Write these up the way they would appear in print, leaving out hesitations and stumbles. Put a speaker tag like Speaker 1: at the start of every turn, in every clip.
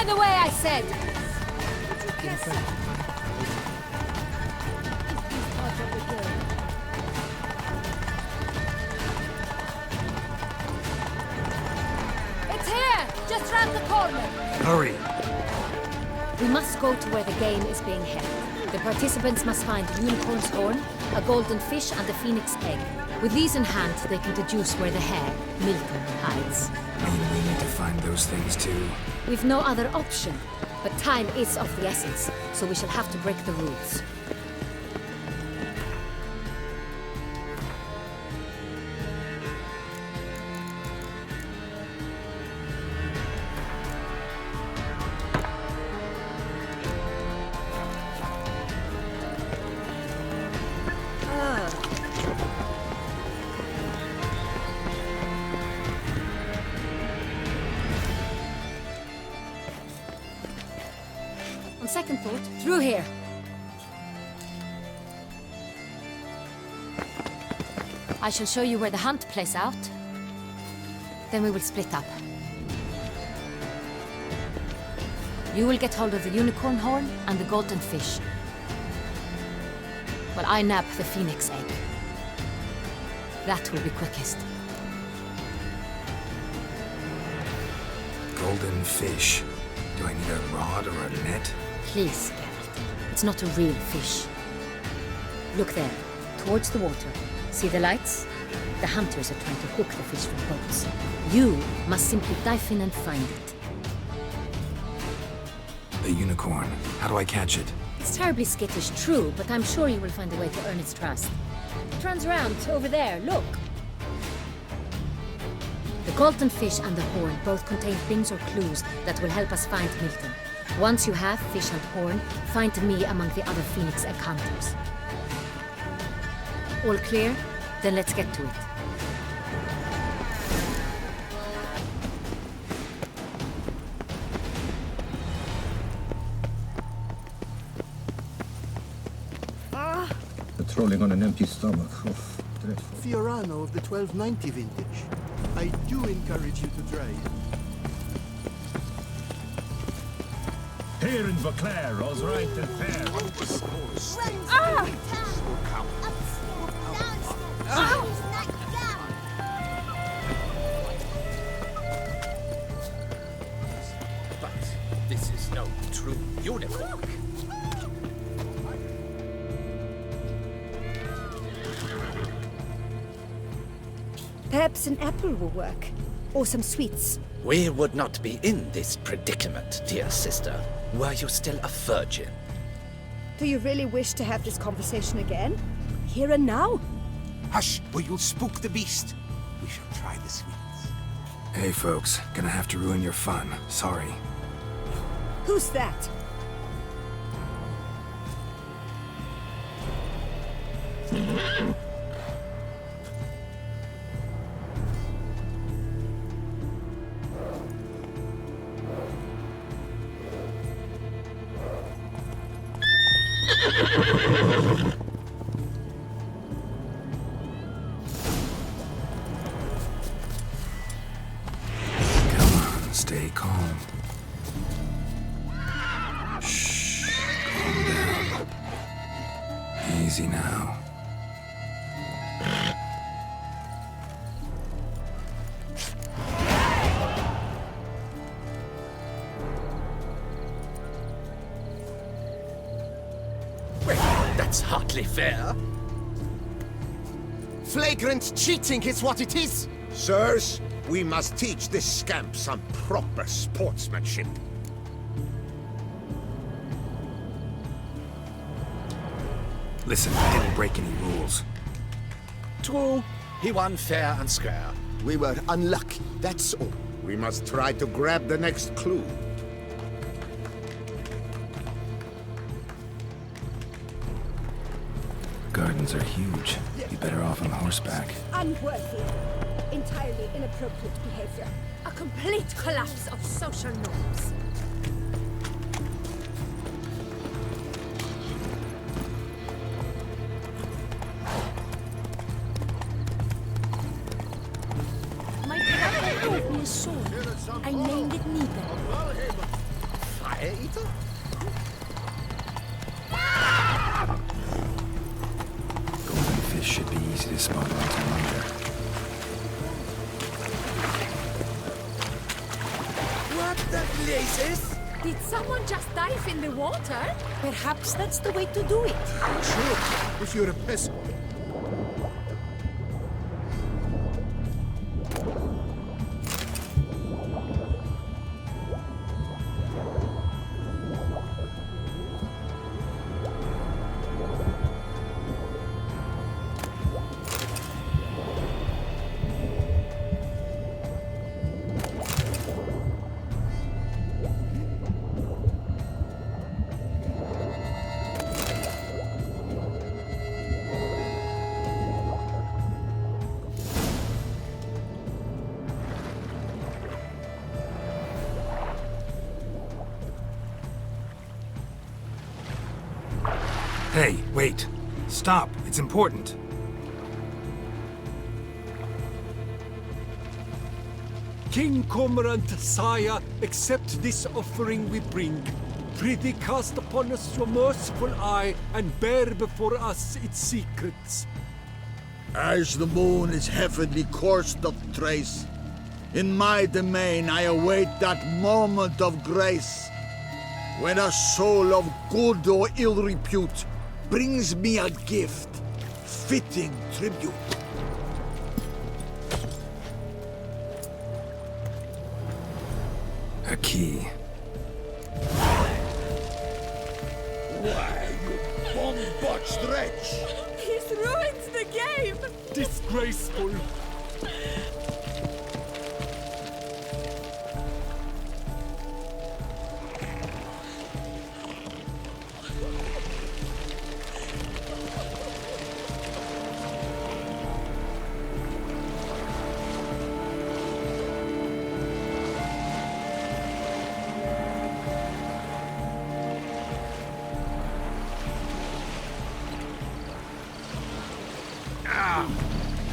Speaker 1: the way, I said! It's here! Just round the corner!
Speaker 2: Hurry!
Speaker 1: We must go to where the game is being held. The participants must find a unicorn's horn, a golden fish, and a phoenix egg. With these in hand, they can deduce where the hare, Milton, hides.
Speaker 2: We need to find those things too.
Speaker 1: We've no other option, but time is of the essence, so we shall have to break the rules. Second thought, through here. I shall show you where the hunt plays out. Then we will split up. You will get hold of the unicorn horn and the golden fish, while I nab the phoenix egg. That will be quickest.
Speaker 2: Golden fish. Do I need a rod or a net?
Speaker 1: Please, Geralt. It's not a real fish. Look there, towards the water. See the lights? The hunters are trying to hook the fish from boats. You must simply dive in and find it.
Speaker 2: The unicorn. How do I catch it?
Speaker 1: It's terribly skittish, true, but I'm sure you will find a way to earn its trust. It runs around, over there, look. The golden fish and the horn both contain things or clues that will help us find Milton. Once you have fish and horn, find me among the other phoenix egg hunters. All clear? Then let's get to it.
Speaker 3: Patrolling on an empty stomach. Oh, dreadful.
Speaker 4: Fiorano of the 1290 vintage. I do encourage you to try it.
Speaker 3: Here in Vauclair, all's right and fair.
Speaker 5: But this is no true unicorn.
Speaker 6: Perhaps an apple will work. Or some sweets.
Speaker 5: We would not be in this predicament, dear sister, were you still a virgin.
Speaker 6: Do you really wish to have this conversation again? Here and now?
Speaker 7: Hush, or you'll spook the beast. We shall try the sweets.
Speaker 2: Hey folks, gonna have to ruin your fun. Sorry.
Speaker 6: Who's that?
Speaker 2: Come on, stay calm. Shh, calm down. Easy now.
Speaker 5: That's hardly fair.
Speaker 7: Flagrant cheating is what it is! Sirs, we must teach this scamp some proper sportsmanship.
Speaker 2: Listen, I didn't break any rules.
Speaker 5: True, he won fair and square.
Speaker 7: We were unlucky, that's all. We must try to grab the next clue.
Speaker 2: Gardens are huge. Be better off on horseback.
Speaker 6: Unworthy. Entirely inappropriate behavior.
Speaker 1: A complete collapse of social norms. My brother gave me a sword. I named it Negan.
Speaker 4: fire eater?
Speaker 2: Golden fish should be easy to spot once I'm under.
Speaker 5: What the blazes?
Speaker 8: Did someone just dive in the water?
Speaker 1: Perhaps that's the way to do it.
Speaker 4: Sure, if you're a peasant.
Speaker 2: Hey, wait. Stop. It's important.
Speaker 9: King Cormorant, sire, accept this offering we bring. Prithee cast upon us your merciful eye and bear before us its secrets.
Speaker 10: As the moon its heavenly course doth trace, in my domain I await that moment of grace, when a soul of good or ill repute brings me a gift, fitting tribute.
Speaker 2: A key.
Speaker 10: Why, you bomb-botched wretch!
Speaker 8: He's ruined the game!
Speaker 9: Disgraceful.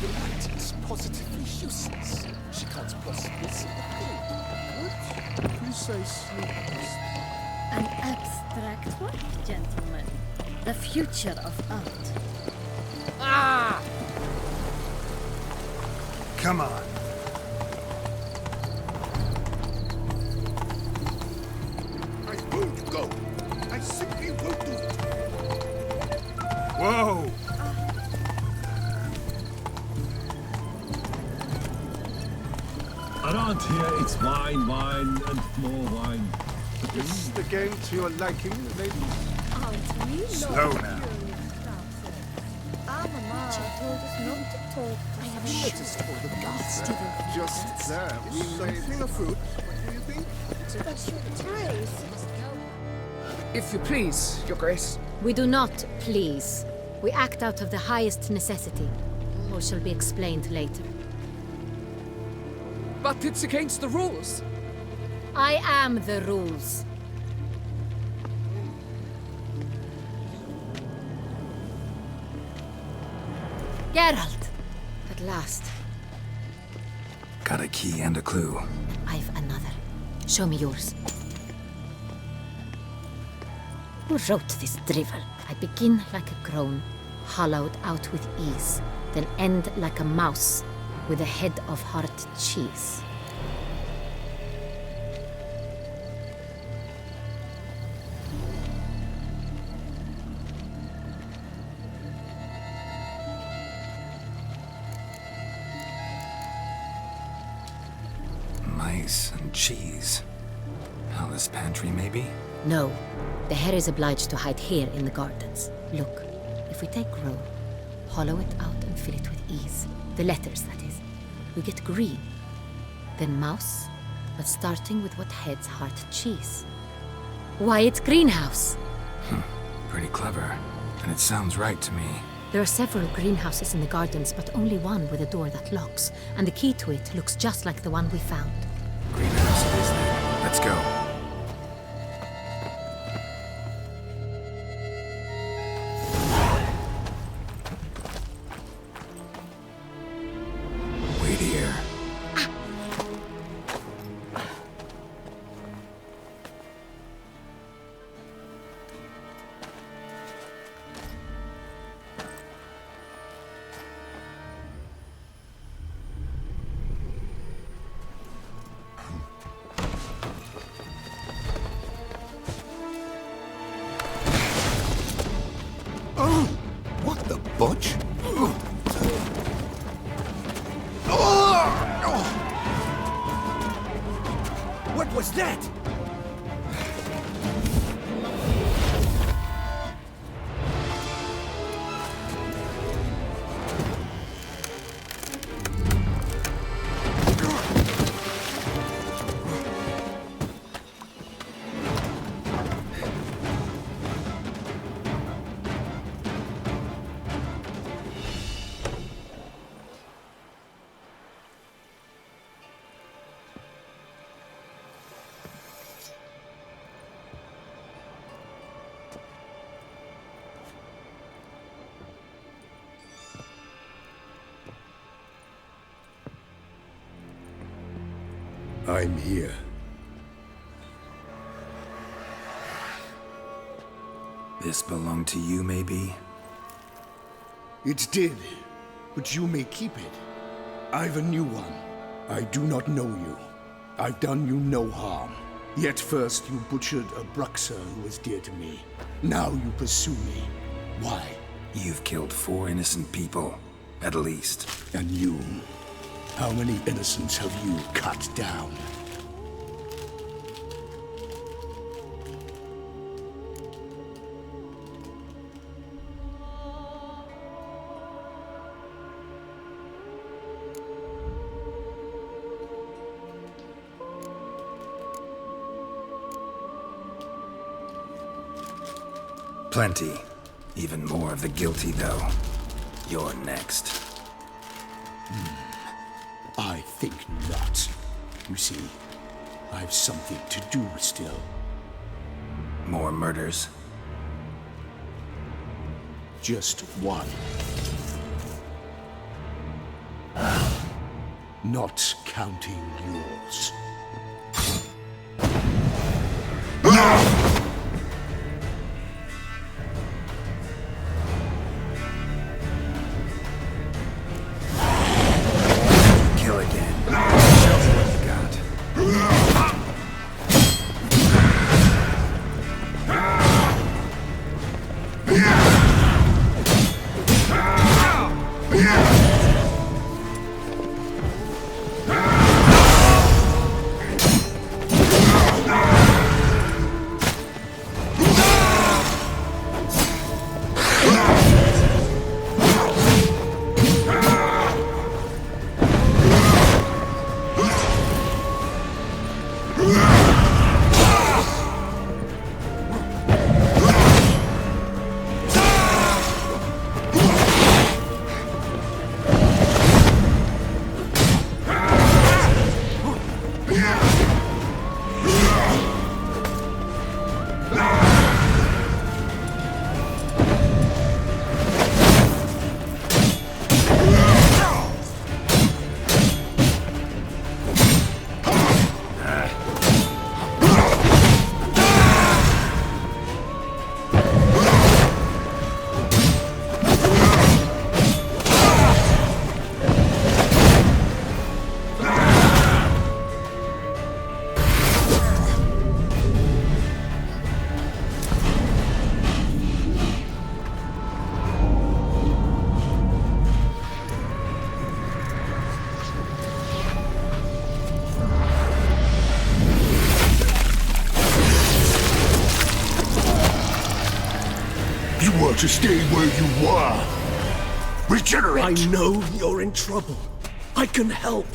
Speaker 4: The light is positively useless. She can't possibly see the thing. What precisely is
Speaker 1: An abstract work, gentlemen. The future of art.
Speaker 2: Come on.
Speaker 7: I won't go. I simply won't do it.
Speaker 2: Whoa!
Speaker 3: Around here, it's wine, wine, and more wine.
Speaker 4: Is the game to your liking, lady?
Speaker 8: Aren't we?
Speaker 2: Slow now.
Speaker 6: Our mama told us not to talk.
Speaker 1: I have
Speaker 4: Noticed all the gas there. Just there. Something afoot. What do you think?
Speaker 6: But your grace.
Speaker 11: If you please, Your Grace.
Speaker 1: We do not please. We act out of the highest necessity. More shall be explained later.
Speaker 11: But it's against the rules.
Speaker 1: I am the rules. Geralt! At last.
Speaker 2: Got a key and a clue.
Speaker 1: I've another. Show me yours. Who wrote this drivel? I begin like a crone, hollowed out with ease, then end like a mouse, with a head of hard cheese.
Speaker 2: Mice and cheese. Palace pantry, maybe?
Speaker 1: No, the hare is obliged to hide here in the gardens. Look, if we take roe, hollow it out and fill it with ease, the letters, that is, we get green. Then mouse, but starting with what heads heart cheese. Why, it's greenhouse!
Speaker 2: Pretty clever. And it sounds right to me.
Speaker 1: There are several greenhouses in the gardens, but only one with a door that locks, and the key to it looks just like the one we found.
Speaker 2: Greenhouse it is then. Let's go. Wait here.
Speaker 7: was that?
Speaker 3: I'm here.
Speaker 2: This belonged to you, maybe?
Speaker 4: It did, but you may keep it. I've a new one. I do not know you. I've done you no harm. Yet first you butchered a Bruxer who was dear to me. Now you pursue me. Why?
Speaker 2: You've killed 4 innocent people, at least.
Speaker 4: And you? How many innocents have you cut down?
Speaker 2: Plenty. Even more of the guilty, though. You're next.
Speaker 4: I think not. You see, I've something to do still.
Speaker 2: More murders?
Speaker 4: Just one. Not counting yours.
Speaker 2: Kill again. Show me what you got.
Speaker 4: To stay where you were. Regenerate!
Speaker 7: I know you're in trouble. I can help.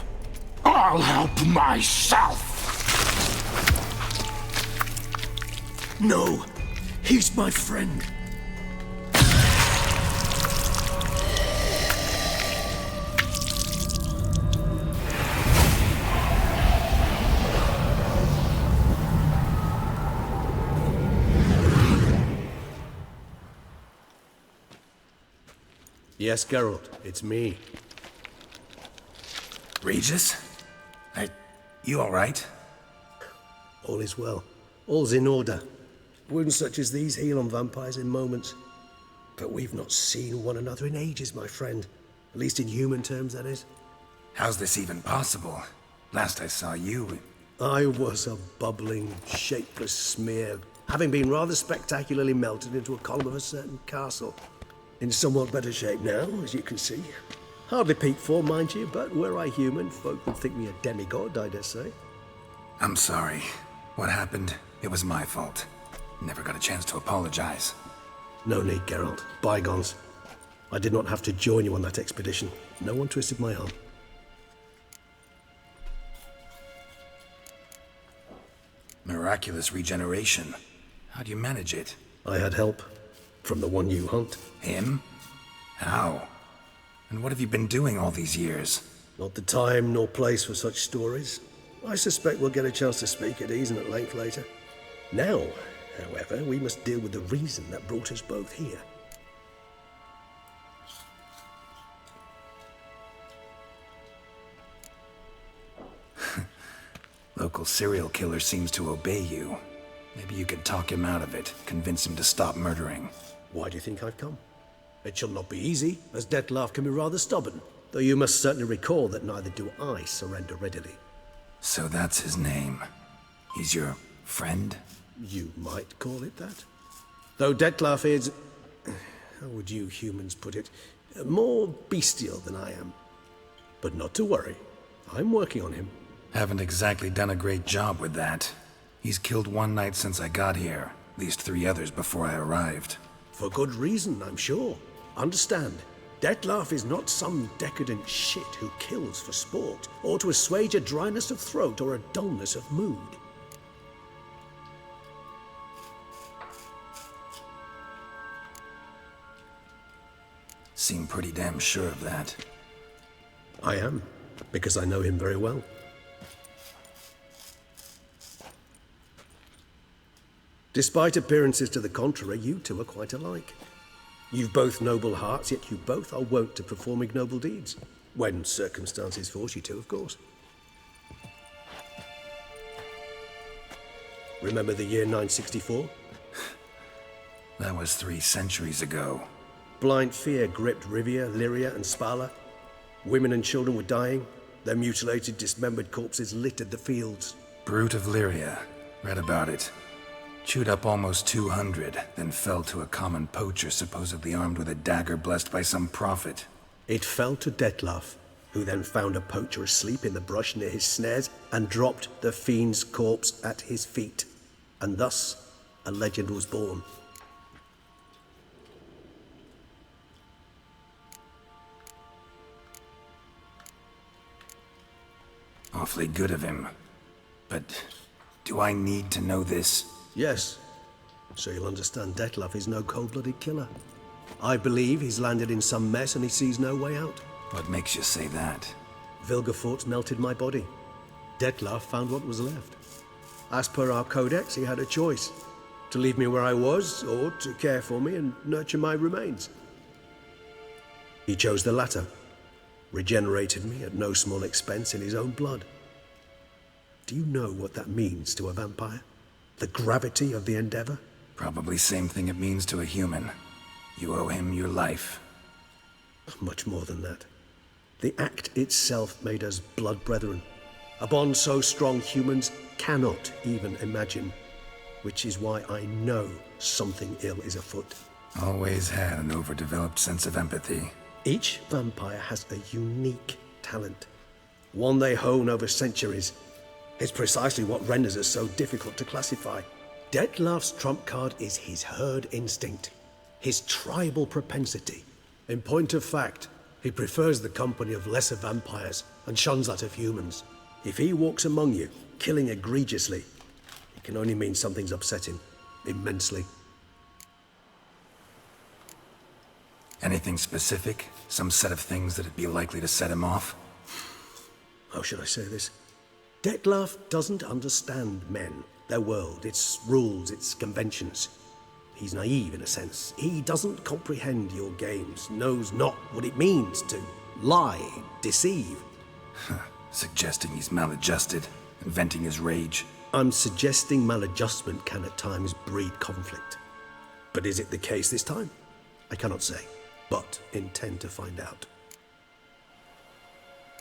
Speaker 4: I'll help myself!
Speaker 7: No, he's my friend.
Speaker 12: Yes, Geralt, it's me.
Speaker 2: Regis? You alright?
Speaker 12: All is well. All's in order. Wounds such as these heal on vampires in moments. But we've not seen one another in ages, my friend. At least in human terms, that is.
Speaker 2: How's this even possible? Last I saw you...
Speaker 12: I was a bubbling, shapeless smear, having been rather spectacularly melted into a column of a certain castle. In somewhat better shape now, as you can see. Hardly peak form, mind you, but were I human, folk would think me a demigod, I dare say.
Speaker 2: I'm sorry. What happened, it was my fault. Never got a chance to apologize.
Speaker 12: No need, Geralt. Bygones. I did not have to join you on that expedition. No one twisted my arm.
Speaker 2: Miraculous regeneration. How do you manage it?
Speaker 12: I had help. From the one you hunt.
Speaker 2: Him? How? And what have you been doing all these years?
Speaker 12: Not the time nor place for such stories. I suspect we'll get a chance to speak at ease and at length later. Now, however, we must deal with the reason that brought us both here.
Speaker 2: Local serial killer seems to obey you. Maybe you could talk him out of it, convince him to stop murdering.
Speaker 12: Why do you think I've come? It shall not be easy, as Dettlaff can be rather stubborn. Though you must certainly recall that neither do I surrender readily.
Speaker 2: So that's his name. He's your friend?
Speaker 12: You might call it that. Though Dettlaff is... how would you humans put it? More bestial than I am. But not to worry. I'm working on him.
Speaker 2: Haven't exactly done a great job with that. He's killed one knight since I got here. At least 3 others before I arrived.
Speaker 12: For good reason, I'm sure. Understand, Dettlaff is not some decadent shit who kills for sport, or to assuage a dryness of throat or a dullness of mood.
Speaker 2: Seem pretty damn sure of that.
Speaker 12: I am, because I know him very well. Despite appearances to the contrary, you two are quite alike. You've both noble hearts, yet you both are wont to perform ignoble deeds. When circumstances force you to, of course. Remember the year 964?
Speaker 2: That was 3 centuries ago.
Speaker 12: Blind fear gripped Rivia, Lyria, and Spala. Women and children were dying. Their mutilated, dismembered corpses littered the fields.
Speaker 2: Brute of Lyria. Read about it. Chewed up almost 200, then fell to a common poacher supposedly armed with a dagger blessed by some prophet.
Speaker 12: It fell to Dettlaff, who then found a poacher asleep in the brush near his snares and dropped the fiend's corpse at his feet. And thus, a legend was born.
Speaker 2: Awfully good of him. But do I need to know this?
Speaker 12: Yes. So you'll understand Dettlaff is no cold-blooded killer. I believe he's landed in some mess and he sees no way out.
Speaker 2: What makes you say that?
Speaker 12: Vilgefortz melted my body. Dettlaff found what was left. As per our codex, he had a choice. To leave me where I was, or to care for me and nurture my remains. He chose the latter. Regenerated me at no small expense in his own blood. Do you know what that means to a vampire? The gravity of the endeavor?
Speaker 2: Probably same thing it means to a human. You owe him your life.
Speaker 12: Much more than that. The act itself made us blood brethren. A bond so strong humans cannot even imagine. Which is why I know something ill is afoot.
Speaker 2: Always had an overdeveloped sense of empathy.
Speaker 12: Each vampire has a unique talent. One they hone over centuries. It's precisely what renders us so difficult to classify. Dettlaff's trump card is his herd instinct, his tribal propensity. In point of fact, he prefers the company of lesser vampires and shuns that of humans. If he walks among you, killing egregiously, it can only mean something's upsetting, immensely.
Speaker 2: Anything specific? Some set of things that'd be likely to set him off?
Speaker 12: How should I say this? Dettlaff doesn't understand men, their world, its rules, its conventions. He's naive in a sense. He doesn't comprehend your games, knows not what it means to lie, deceive.
Speaker 2: Suggesting he's maladjusted, and venting his rage.
Speaker 12: I'm suggesting maladjustment can at times breed conflict. But is it the case this time? I cannot say, but intend to find out.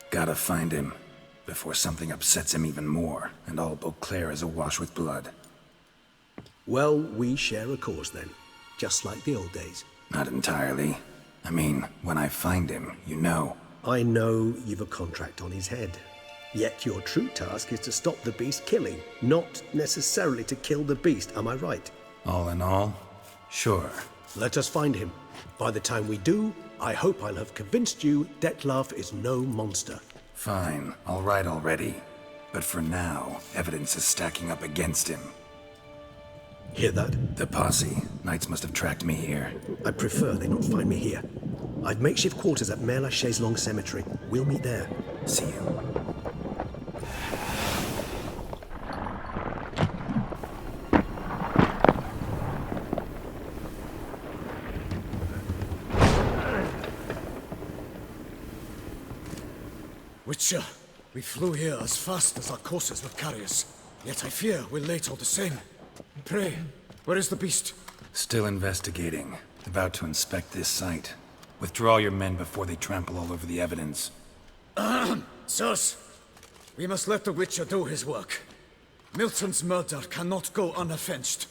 Speaker 2: Gotta find him, before something upsets him even more, and all Beauclair is awash with blood.
Speaker 12: Well, we share a cause then, just like the old days.
Speaker 2: Not entirely. I mean, when I find him, you know.
Speaker 12: I know you've a contract on his head. Yet your true task is to stop the beast killing, not necessarily to kill the beast, am I right?
Speaker 2: All in all, sure.
Speaker 12: Let us find him. By the time we do, I hope I'll have convinced you Detlef is no monster.
Speaker 2: Fine, all right already. But for now, evidence is stacking up against him.
Speaker 12: Hear that?
Speaker 2: The posse. Knights must have tracked me here.
Speaker 12: I prefer they not find me here. I've makeshift quarters at Mère Lachaise Long Cemetery. We'll meet there.
Speaker 2: See you.
Speaker 13: Witcher, we flew here as fast as our courses would carry us. Yet I fear we're late all the same. Pray, where is the beast?
Speaker 2: Still investigating. About to inspect this site. Withdraw your men before they trample all over the evidence.
Speaker 13: Sirs, we must let the Witcher do his work. Milton's murder cannot go unavenged.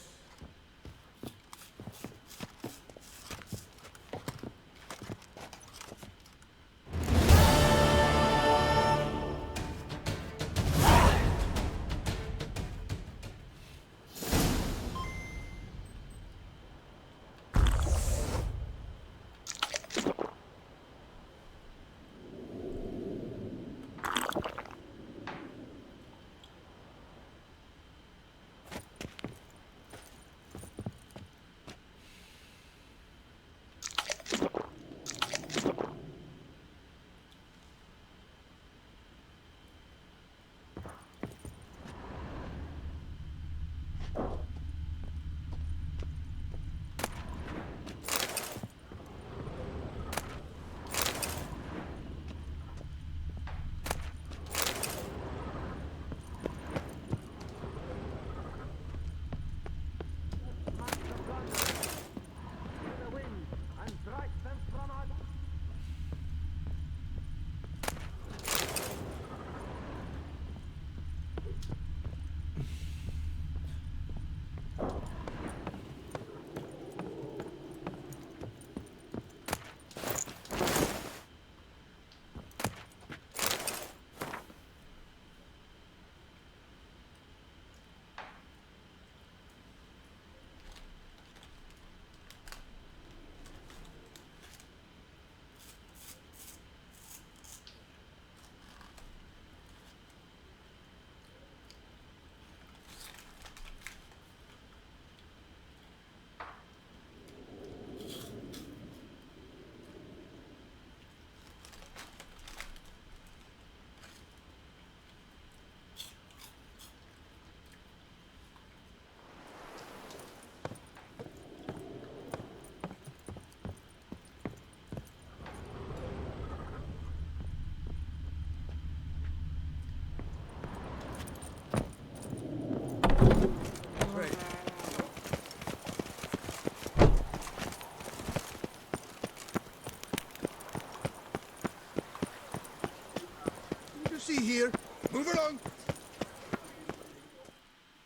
Speaker 7: See here. Move along.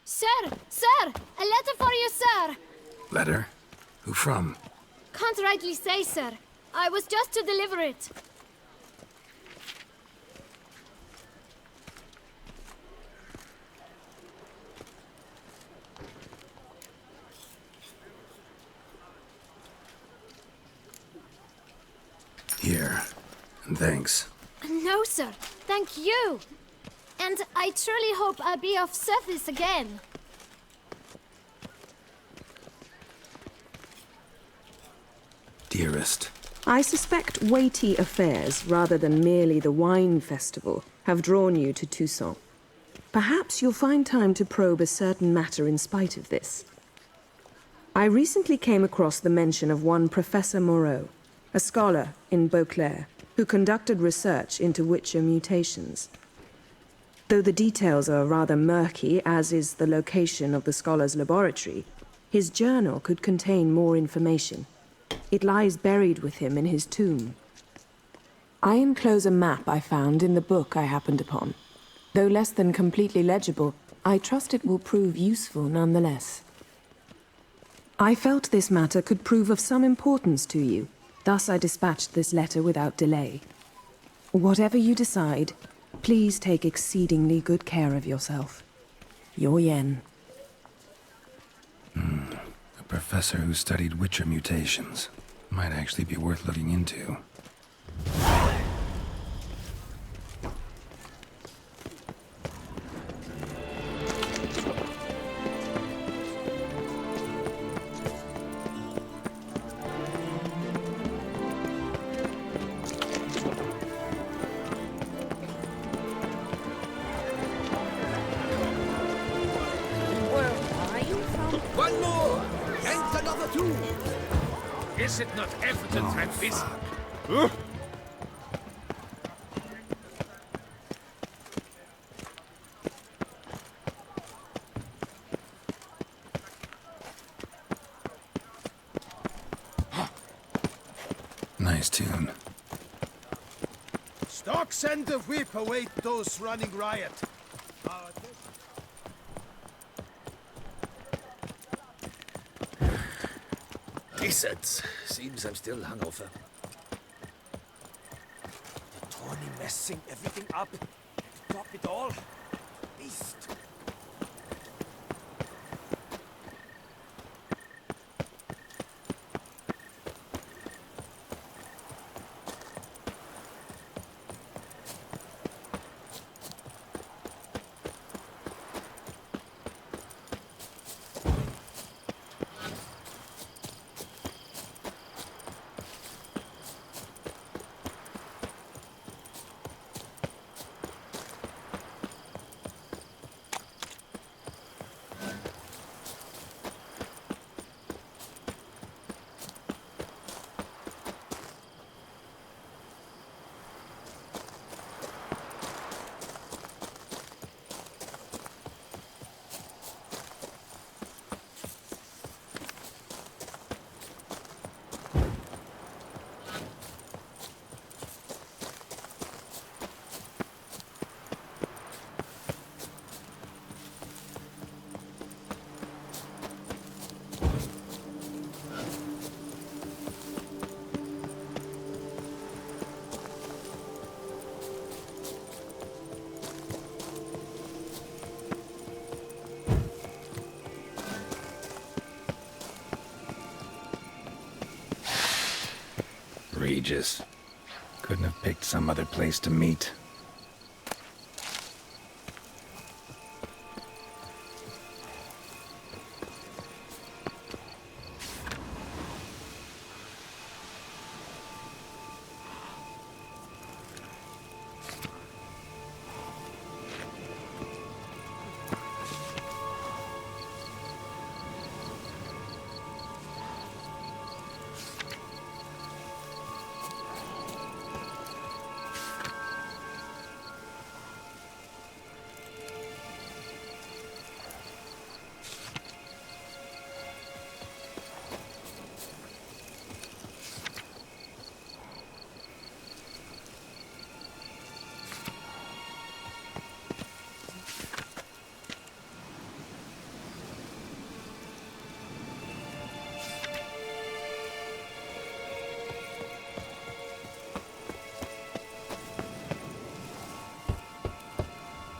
Speaker 8: Sir! Sir! A letter for you, sir!
Speaker 2: Letter? Who from?
Speaker 8: Can't rightly say, sir. I was just to deliver it.
Speaker 2: Here. And thanks.
Speaker 8: No, sir. Thank you. And I truly hope I'll be of service again.
Speaker 2: Dearest.
Speaker 14: I suspect weighty affairs, rather than merely the wine festival, have drawn you to Toussaint. Perhaps you'll find time to probe a certain matter in spite of this. I recently came across the mention of one Professor Moreau, a scholar in Beauclair, who conducted research into Witcher mutations. Though the details are rather murky, as is the location of the scholar's laboratory, his journal could contain more information. It lies buried with him in his tomb. I enclose a map I found in the book I happened upon. Though less than completely legible, I trust it will prove useful nonetheless. I felt this matter could prove of some importance to you. Thus I dispatched this letter without delay. Whatever you decide, Please take exceedingly good care of yourself. Your Yen.
Speaker 2: A professor who studied Witcher mutations. Might actually be worth looking into.
Speaker 13: One more! And another two!
Speaker 3: Is it not evident I'm busy?
Speaker 2: Nice tune.
Speaker 7: Stocks and the whip await those running riot.
Speaker 5: Lizards. Seems I'm still hungover.
Speaker 13: The Tawny messing everything up. To top it all. Beast.
Speaker 2: Regis. Couldn't have picked some other place to meet.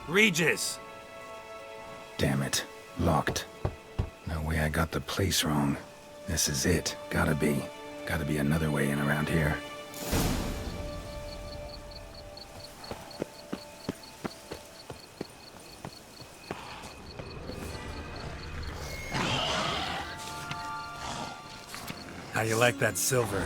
Speaker 3: Regis!
Speaker 2: Damn it. Locked. No way I got the place wrong. This is it. Gotta be. Gotta be another way in around here.
Speaker 3: How you like that silver?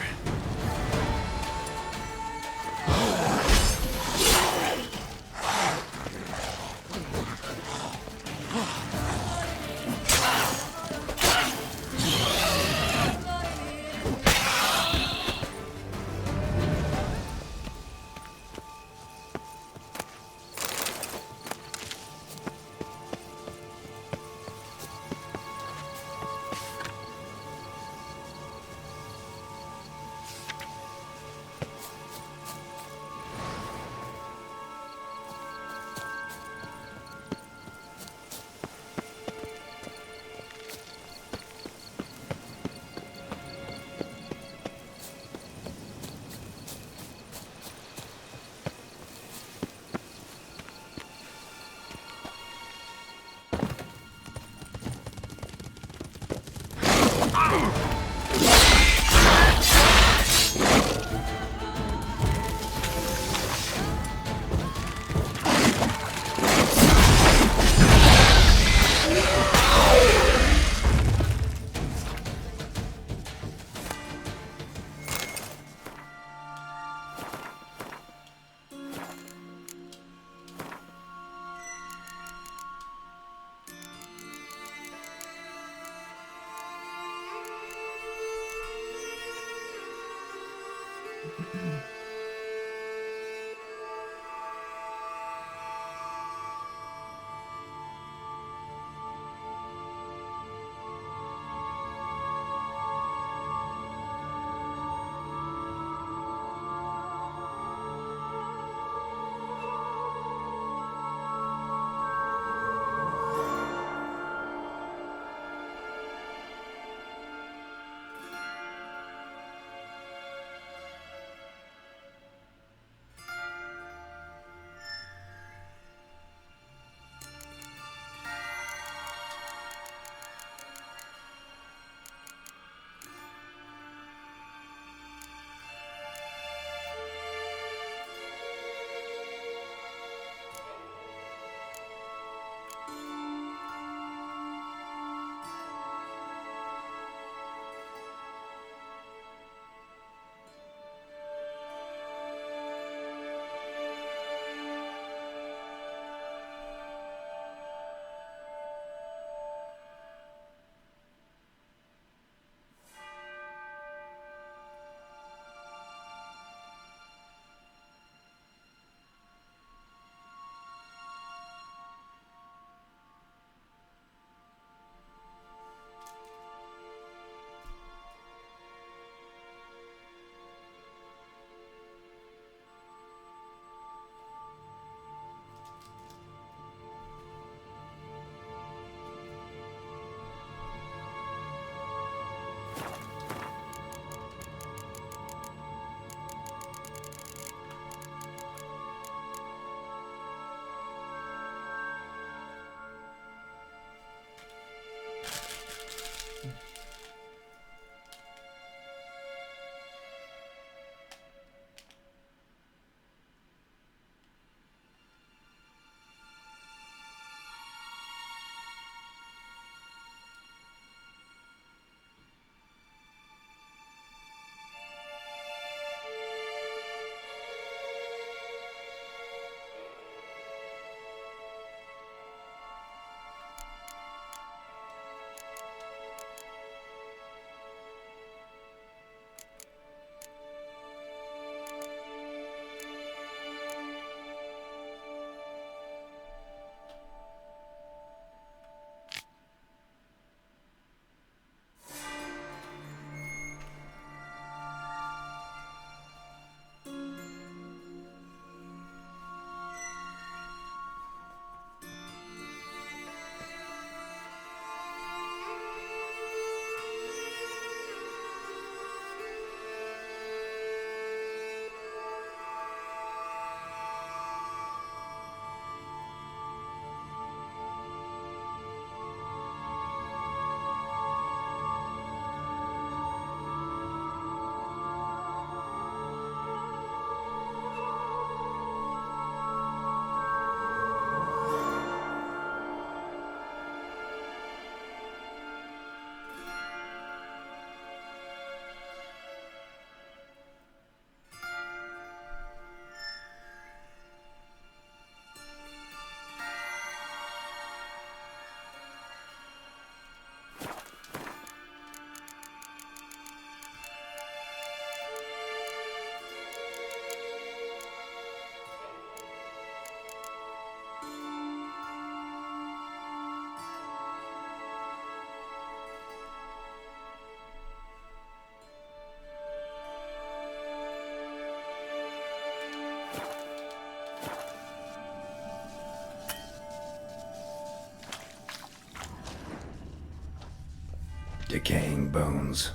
Speaker 2: Decaying bones.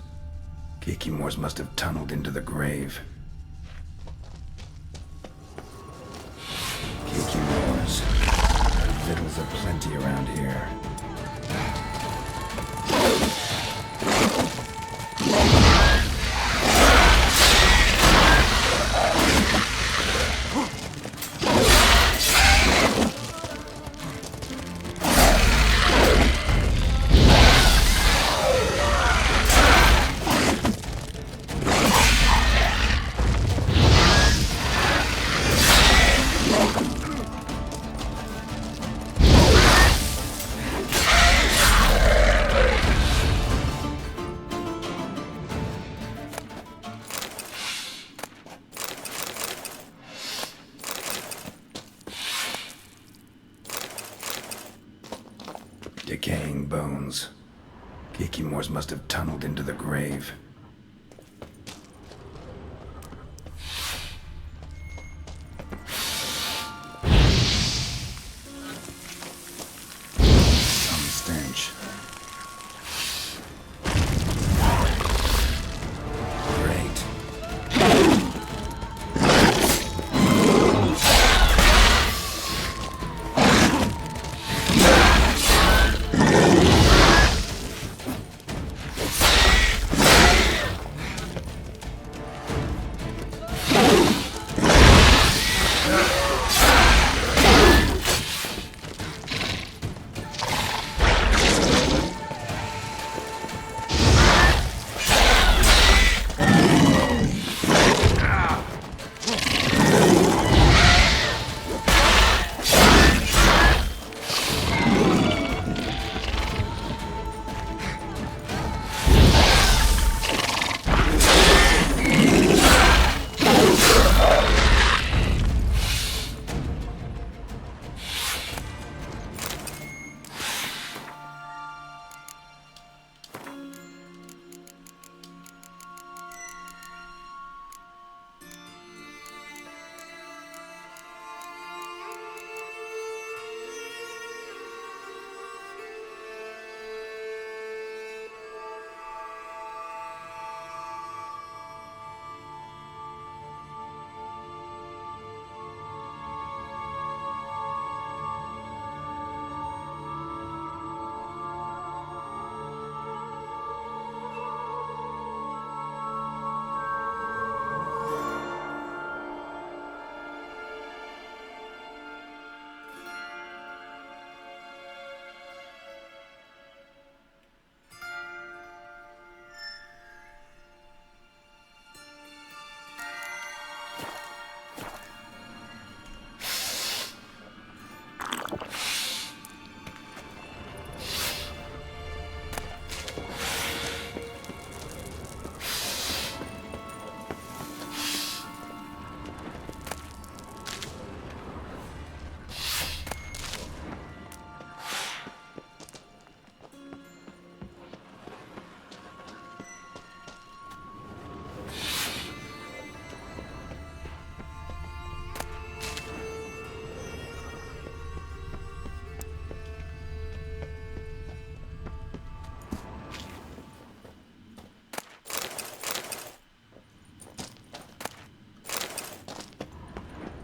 Speaker 2: Kikimores must have tunneled into the grave. Kikimores. Victuals are plenty around here. Decaying bones. Kikimores must have tunneled into the grave. Some stench. Great.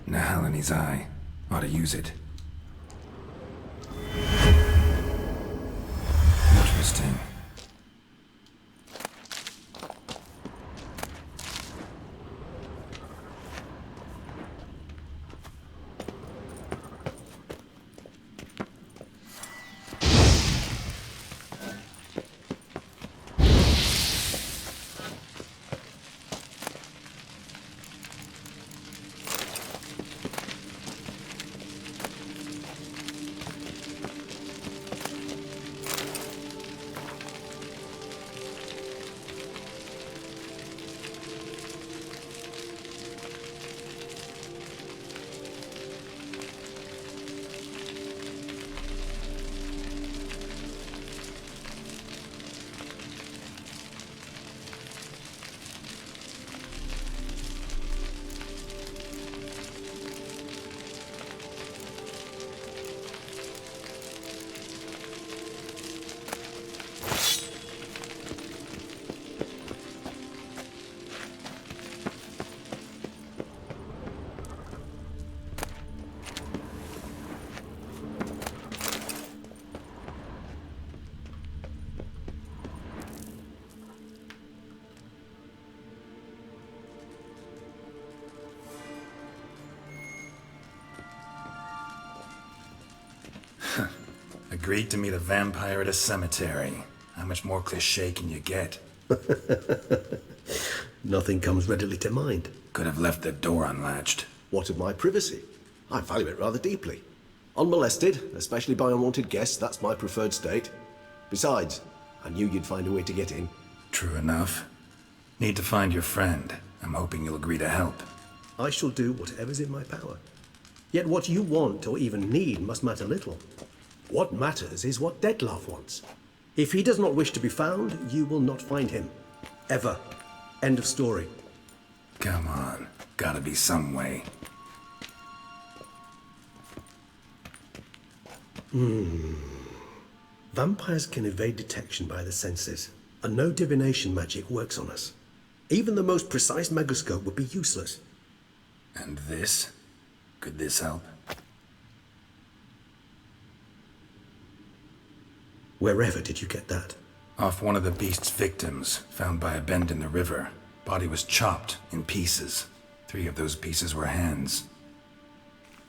Speaker 2: Nahal in his eye. Ought to use it. Interesting. agreed to meet a vampire at a cemetery. How much more cliché can you get?
Speaker 12: Nothing comes readily to mind.
Speaker 2: Could have left the door unlatched.
Speaker 12: What of my privacy? I value it rather deeply. Unmolested, especially by unwanted guests, that's my preferred state. Besides, I knew you'd find a way to get in.
Speaker 2: True enough. Need to find your friend. I'm hoping you'll agree to help.
Speaker 12: I shall do whatever's in my power. Yet what you want or even need must matter little. What matters is what Dettlaff wants. If he does not wish to be found, you will not find him. Ever. End of story.
Speaker 2: Come on. Gotta be some way.
Speaker 12: Vampires can evade detection by the senses, and no divination magic works on us. Even the most precise megascope would be useless.
Speaker 2: And this? Could this help?
Speaker 12: Wherever did you get that?
Speaker 2: Off one of the beast's victims, found by a bend in the river. Body was chopped in pieces. 3 of those pieces were hands.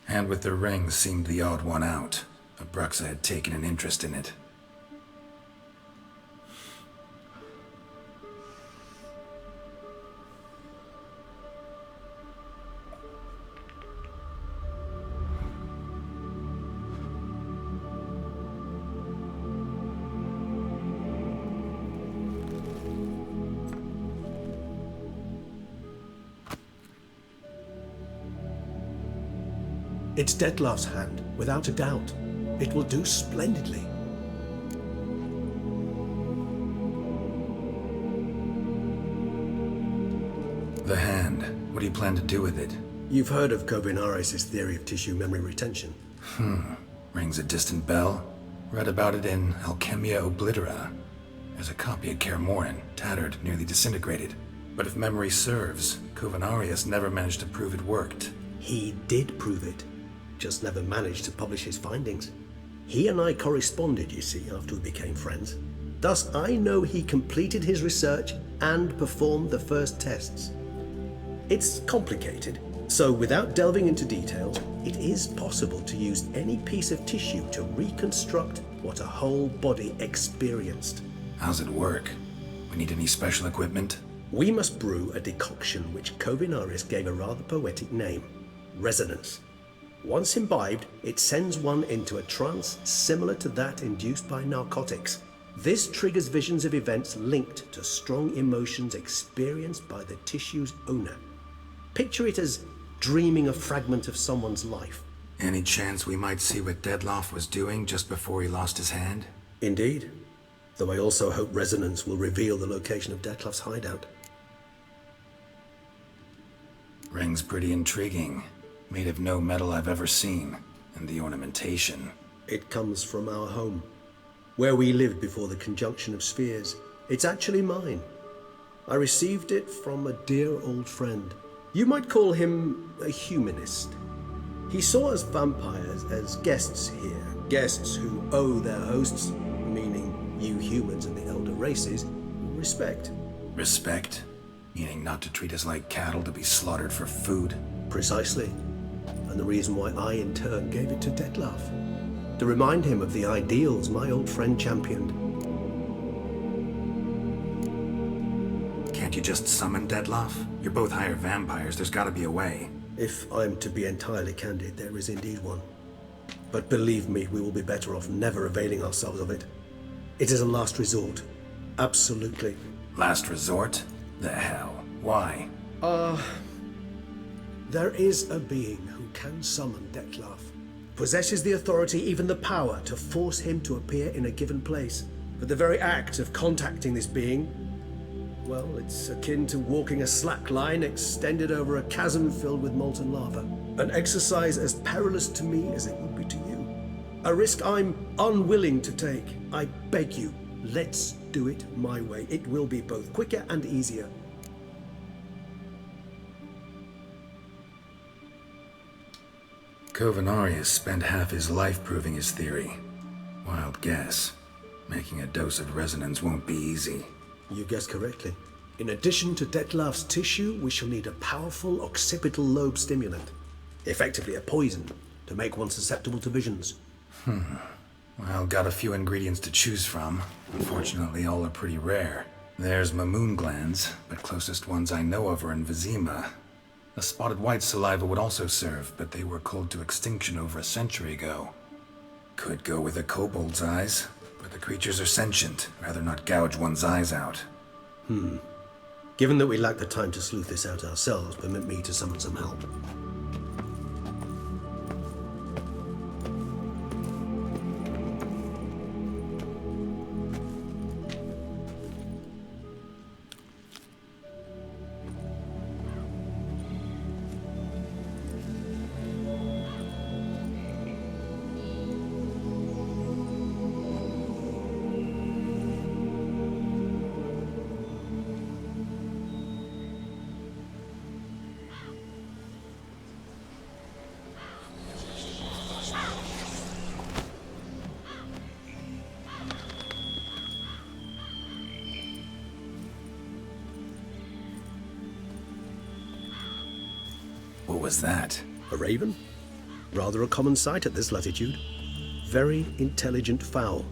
Speaker 2: Hand with the ring seemed the odd one out. Abruxa had taken an interest in it.
Speaker 12: It's Dettlaff's hand, without a doubt. It will do splendidly.
Speaker 2: The hand. What do you plan to do with it?
Speaker 12: You've heard of Kovinaris' theory of tissue memory retention.
Speaker 2: Rings a distant bell. Read about it in Alchemia Oblitera. There's a copy of Kermorin, tattered, nearly disintegrated. But if memory serves, Kovinaris never managed to prove it worked.
Speaker 12: He did prove it, just never managed to publish his findings. He and I corresponded, you see, after we became friends. Thus, I know he completed his research and performed the first tests. It's complicated, so without delving into details, it is possible to use any piece of tissue to reconstruct what a whole body experienced.
Speaker 2: How's it work? We need any special equipment?
Speaker 12: We must brew a decoction which Kovinaris gave a rather poetic name, resonance. Once imbibed, it sends one into a trance similar to that induced by narcotics. This triggers visions of events linked to strong emotions experienced by the tissue's owner. Picture it as dreaming a fragment of someone's life.
Speaker 2: Any chance we might see what Dettlaff was doing just before he lost his hand?
Speaker 12: Indeed. Though I also hope resonance will reveal the location of Dettlaff's hideout.
Speaker 2: Ring's pretty intriguing. Made of no metal I've ever seen. And the ornamentation.
Speaker 12: It comes from our home, where we lived before the conjunction of spheres. It's actually mine. I received it from a dear old friend. You might call him a humanist. He saw us vampires as guests here, guests who owe their hosts, meaning you humans and the elder races, respect.
Speaker 2: Respect? Meaning not to treat us like cattle to be slaughtered for food?
Speaker 12: Precisely. And the reason why I, in turn, gave it to Dettlaff. To remind him of the ideals my old friend championed.
Speaker 2: Can't you just summon Dettlaff? You're both higher vampires, there's gotta be a way.
Speaker 12: If I'm to be entirely candid, there is indeed one. But believe me, we will be better off never availing ourselves of it. It is a last resort. Absolutely.
Speaker 2: Last resort? The hell? Why?
Speaker 12: There is a being who can summon Dettlaff. Possesses the authority, even the power, to force him to appear in a given place. But the very act of contacting this being, well, it's akin to walking a slack line extended over a chasm filled with molten lava. An exercise as perilous to me as it would be to you. A risk I'm unwilling to take. I beg you, let's do it my way. It will be both quicker and easier.
Speaker 2: Kovinaris spent half his life proving his theory. Wild guess. Making a dose of resonance won't be easy.
Speaker 12: You guessed correctly. In addition to Dettlaff's tissue, we shall need a powerful occipital lobe stimulant. Effectively a poison, to make one susceptible to visions.
Speaker 2: Well, got a few ingredients to choose from. Unfortunately, all are pretty rare. There's Mamoon glands, but closest ones I know of are in Vizima. A spotted white saliva would also serve, but they were culled to extinction over a century ago. Could go with a kobold's eyes, but the creatures are sentient. Rather not gouge one's eyes out.
Speaker 12: Given that we lack the time to sleuth this out ourselves, permit me to summon some help.
Speaker 2: What was that?
Speaker 12: A raven? Rather a common sight at this latitude. Very intelligent fowl.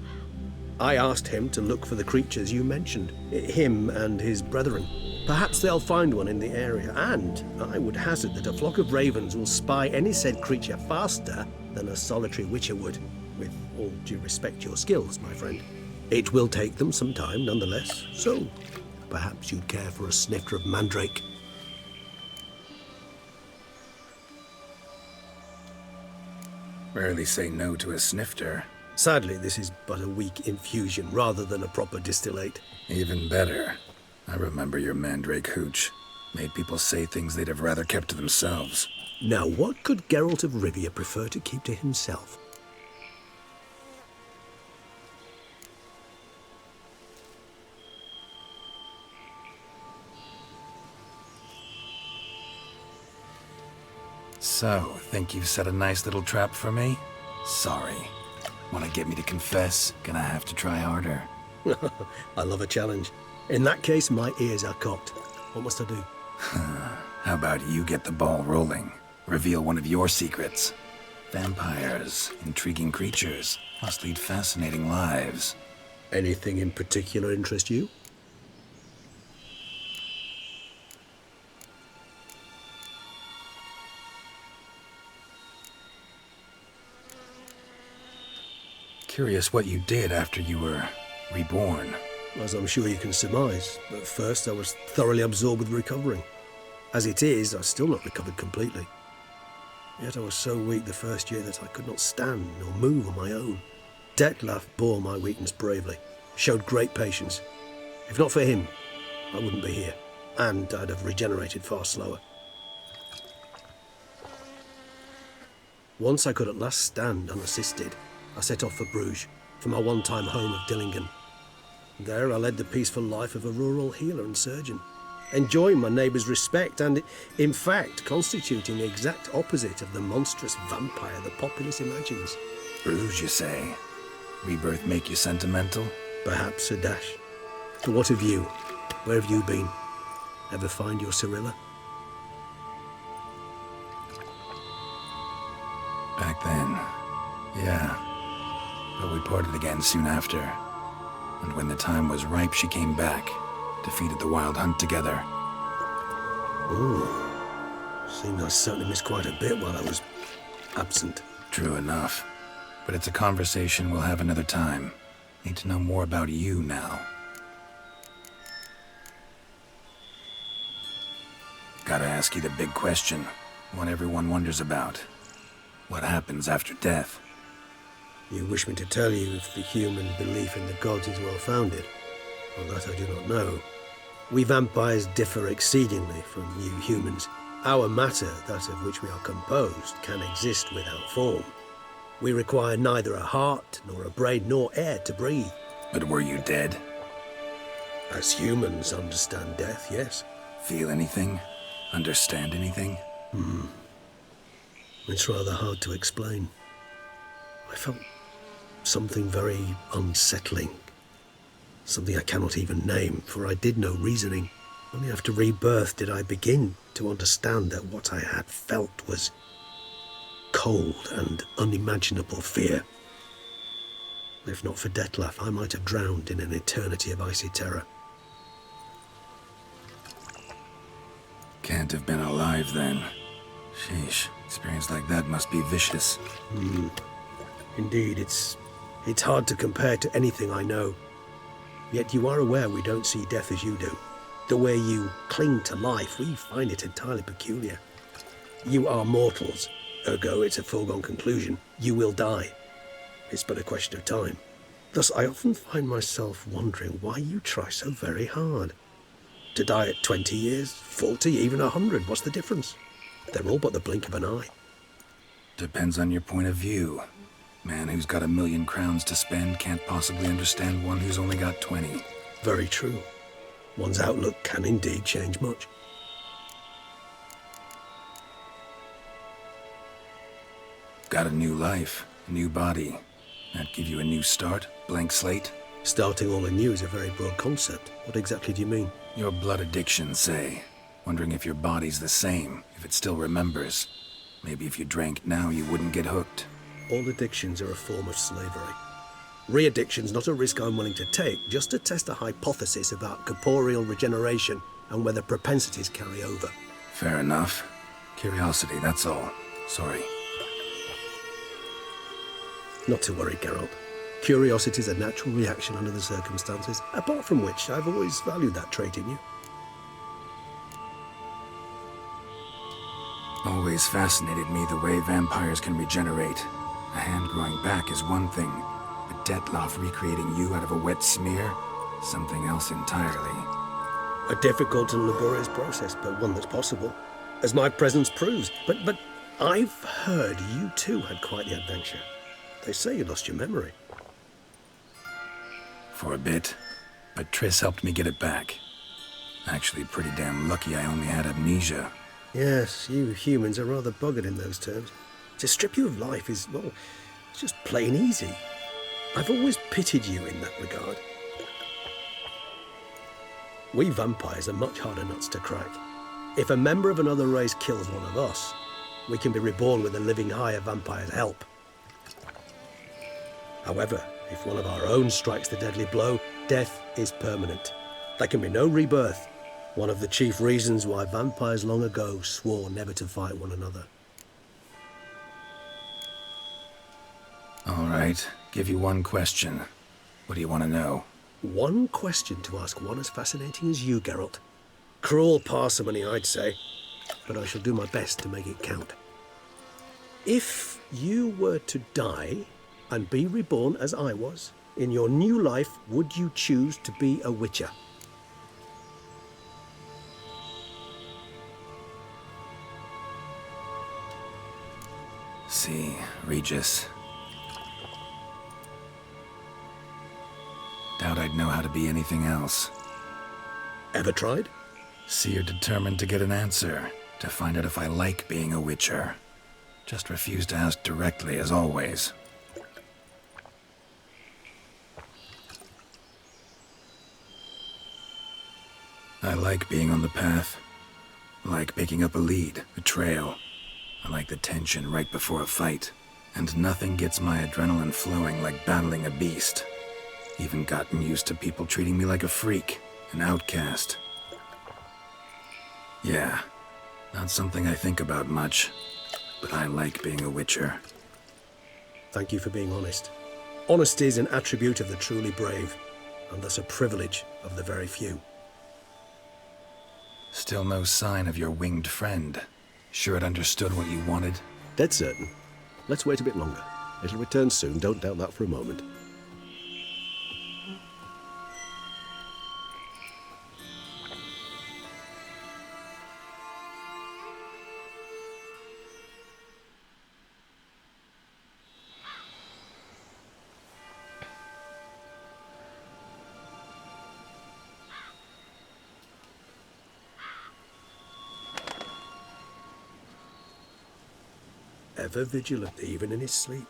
Speaker 12: I asked him to look for the creatures you mentioned, him and his brethren. Perhaps they'll find one in the area, and I would hazard that a flock of ravens will spy any said creature faster than a solitary witcher would, with all due respect to your skills, my friend. It will take them some time, nonetheless, so perhaps you'd care for a snifter of mandrake.
Speaker 2: Rarely say no to a snifter.
Speaker 12: Sadly, this is but a weak infusion rather than a proper distillate.
Speaker 2: Even better. I remember your mandrake hooch. Made people say things they'd have rather kept to themselves.
Speaker 12: Now, what could Geralt of Rivia prefer to keep to himself?
Speaker 2: So, think you've set a nice little trap for me? Sorry. Want to get me to confess? Gonna have to try harder.
Speaker 12: I love a challenge. In that case, my ears are cocked. What must I do?
Speaker 2: How about you get the ball rolling? Reveal one of your secrets. Vampires, intriguing creatures, must lead fascinating lives.
Speaker 12: Anything in particular interest you?
Speaker 2: Curious what you did after you were reborn.
Speaker 12: As I'm sure you can surmise, at first I was thoroughly absorbed with recovering. As it is, I've still not recovered completely. Yet I was so weak the first year that I could not stand or move on my own. Detlef bore my weakness bravely, showed great patience. If not for him, I wouldn't be here, and I'd have regenerated far slower. Once I could at last stand unassisted, I set off for Bruges, for my one-time home of Dillingen. There I led the peaceful life of a rural healer and surgeon, enjoying my neighbours' respect and, in fact, constituting the exact opposite of the monstrous vampire the populace imagines.
Speaker 2: Bruges, you say? Rebirth make you sentimental?
Speaker 12: Perhaps a dash. But what of you? Where have you been? Ever find your Cyrilla?
Speaker 2: Back then, yeah. But we parted again soon after. And when the time was ripe, she came back. Defeated the Wild Hunt together.
Speaker 12: Ooh. Seems I certainly missed quite a bit while I was absent.
Speaker 2: True enough. But it's a conversation we'll have another time. Need to know more about you now. Gotta ask you the big question. One everyone wonders about. What happens after death?
Speaker 12: You wish me to tell you if the human belief in the gods is well founded? Well, that I do not know. We vampires differ exceedingly from you humans. Our matter, that of which we are composed, can exist without form. We require neither a heart, nor a brain, nor air to breathe.
Speaker 2: But were you dead?
Speaker 12: As humans understand death, yes.
Speaker 2: Feel anything? Understand anything?
Speaker 12: It's rather hard to explain. I felt something very unsettling. Something I cannot even name, for I did no reasoning. Only after rebirth did I begin to understand that what I had felt was cold and unimaginable fear. If not for Detlef, I might have drowned in an eternity of icy terror.
Speaker 2: Can't have been alive then. Sheesh, experience like that must be vicious.
Speaker 12: Indeed, it's hard to compare to anything I know. Yet you are aware we don't see death as you do. The way you cling to life, we find it entirely peculiar. You are mortals, ergo it's a foregone conclusion. You will die. It's but a question of time. Thus, I often find myself wondering why you try so very hard. To die at 20 years, 40, even 100, what's the difference? They're all but the blink of an eye.
Speaker 2: Depends on your point of view. Man who's got 1,000,000 crowns to spend can't possibly understand one who's only got 20.
Speaker 12: Very true. One's outlook can indeed change much.
Speaker 2: Got a new life, a new body. That give you a new start? Blank slate?
Speaker 12: Starting all anew is a very broad concept. What exactly do you mean?
Speaker 2: Your blood addiction, say. Wondering if your body's the same, if it still remembers. Maybe if you drank now, you wouldn't get hooked.
Speaker 12: All addictions are a form of slavery. Re-addiction's not a risk I'm willing to take, just to test a hypothesis about corporeal regeneration and whether propensities carry over.
Speaker 2: Fair enough. Curiosity, that's all. Sorry.
Speaker 12: Not to worry, Geralt. Curiosity is a natural reaction under the circumstances, apart from which I've always valued that trait in you.
Speaker 2: Always fascinated me the way vampires can regenerate. A hand growing back is one thing, but Detlef recreating you out of a wet smear? Something else entirely.
Speaker 12: A difficult and laborious process, but one that's possible, as my presence proves. But I've heard you too had quite the adventure. They say you lost your memory.
Speaker 2: For a bit, but Triss helped me get it back. Actually pretty damn lucky I only had amnesia.
Speaker 12: Yes, you humans are rather buggered in those terms. To strip you of life is, well, it's just plain easy. I've always pitied you in that regard. We vampires are much harder nuts to crack. If a member of another race kills one of us, we can be reborn with a living higher vampire's help. However, if one of our own strikes the deadly blow, death is permanent. There can be no rebirth. One of the chief reasons why vampires long ago swore never to fight one another.
Speaker 2: All right, give you one question. What do you want to know?
Speaker 12: One question to ask one as fascinating as you, Geralt. Cruel parsimony, I'd say, but I shall do my best to make it count. If you were to die and be reborn as I was, in your new life, would you choose to be a witcher?
Speaker 2: See, Regis. Doubt I'd know how to be anything else.
Speaker 12: Ever tried?
Speaker 2: See, you're determined to get an answer, to find out if I like being a witcher. Just refuse to ask directly, as always. I like being on the path. I like picking up a lead, a trail. I like the tension right before a fight. And nothing gets my adrenaline flowing like battling a beast. Even gotten used to people treating me like a freak, an outcast. Yeah, not something I think about much, but I like being a witcher.
Speaker 12: Thank you for being honest. Honesty is an attribute of the truly brave, and thus a privilege of the very few.
Speaker 2: Still no sign of your winged friend. Sure it understood what you wanted?
Speaker 12: Dead certain. Let's wait a bit longer. It'll return soon, don't doubt that for a moment. Ever vigilant, even in his sleep.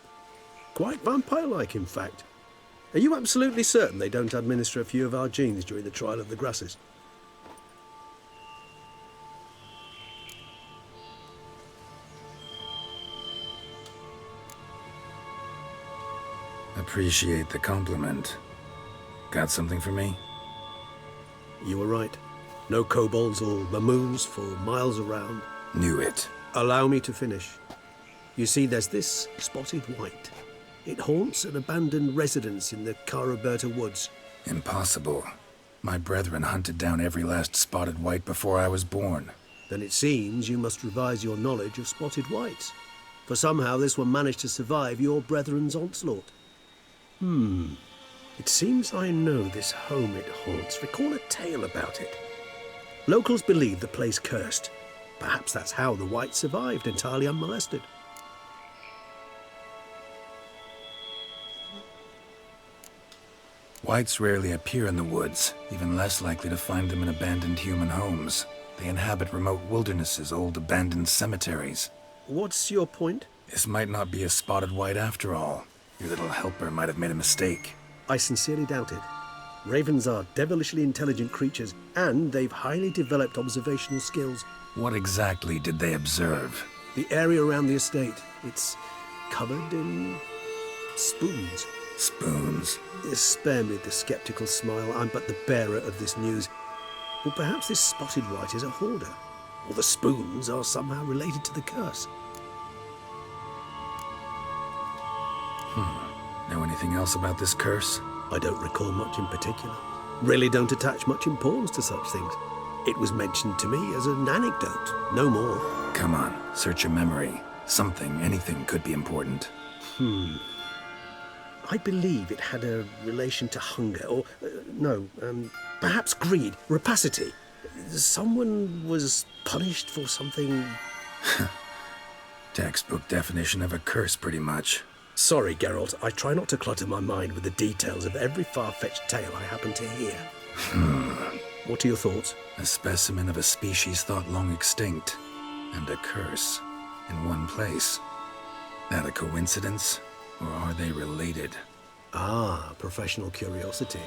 Speaker 12: Quite vampire-like, in fact. Are you absolutely certain they don't administer a few of our genes during the trial of the grasses?
Speaker 2: Appreciate the compliment. Got something for me?
Speaker 12: You were right. No kobolds or mamoons for miles around.
Speaker 2: Knew it.
Speaker 12: Allow me to finish. You see, there's this spotted white. It haunts an abandoned residence in the Caraberta woods.
Speaker 2: Impossible. My brethren hunted down every last spotted white before I was born.
Speaker 12: Then it seems you must revise your knowledge of spotted whites. For somehow this one managed to survive your brethren's onslaught. It seems I know this home it haunts. Recall a tale about it. Locals believe the place cursed. Perhaps that's how the white survived entirely unmolested.
Speaker 2: Whites rarely appear in the woods, even less likely to find them in abandoned human homes. They inhabit remote wildernesses, old abandoned cemeteries.
Speaker 12: What's your point?
Speaker 2: This might not be a spotted white after all. Your little helper might have made a mistake.
Speaker 12: I sincerely doubt it. Ravens are devilishly intelligent creatures, and they've highly developed observational skills.
Speaker 2: What exactly did they observe?
Speaker 12: The area around the estate. It's covered in spoons.
Speaker 2: Spoons?
Speaker 12: Spare me the skeptical smile. I'm but the bearer of this news. Or perhaps this spotted white is a hoarder. Or the spoons are somehow related to the curse.
Speaker 2: Know anything else about this curse?
Speaker 12: I don't recall much in particular. Really don't attach much importance to such things. It was mentioned to me as an anecdote, no more.
Speaker 2: Come on, search your memory. Something, anything could be important.
Speaker 12: I believe it had a relation to hunger, or, perhaps greed, rapacity. Someone was punished for something...
Speaker 2: Textbook definition of a curse, pretty much.
Speaker 12: Sorry, Geralt, I try not to clutter my mind with the details of every far-fetched tale I happen to hear. What are your thoughts?
Speaker 2: A specimen of a species thought long extinct, and a curse, in one place. That a coincidence, or are they related?
Speaker 12: Ah, professional curiosity.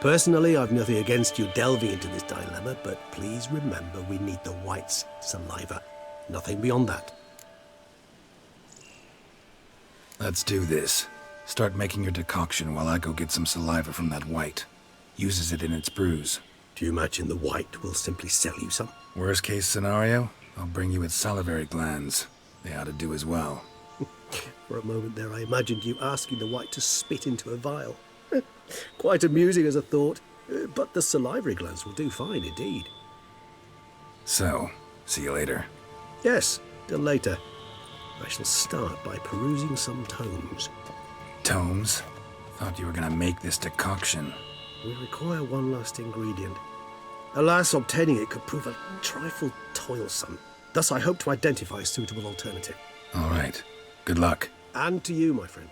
Speaker 12: Personally, I've nothing against you delving into this dilemma, but please remember we need the white's saliva. Nothing beyond that.
Speaker 2: Let's do this. Start making your decoction while I go get some saliva from that white. Uses it in its brews.
Speaker 12: Do you imagine the white will simply sell you some?
Speaker 2: Worst case scenario, I'll bring you its salivary glands. They ought to do as well.
Speaker 12: For a moment there, I imagined you asking the white to spit into a vial. Quite amusing as a thought, but the salivary glands will do fine indeed.
Speaker 2: So, see you later.
Speaker 12: Yes, till later. I shall start by perusing some tomes.
Speaker 2: Tomes? Thought you were gonna make this decoction.
Speaker 12: We require one last ingredient. Alas, obtaining it could prove a trifle toilsome. Thus, I hope to identify a suitable alternative.
Speaker 2: All right. Good luck.
Speaker 12: And to you, my friend.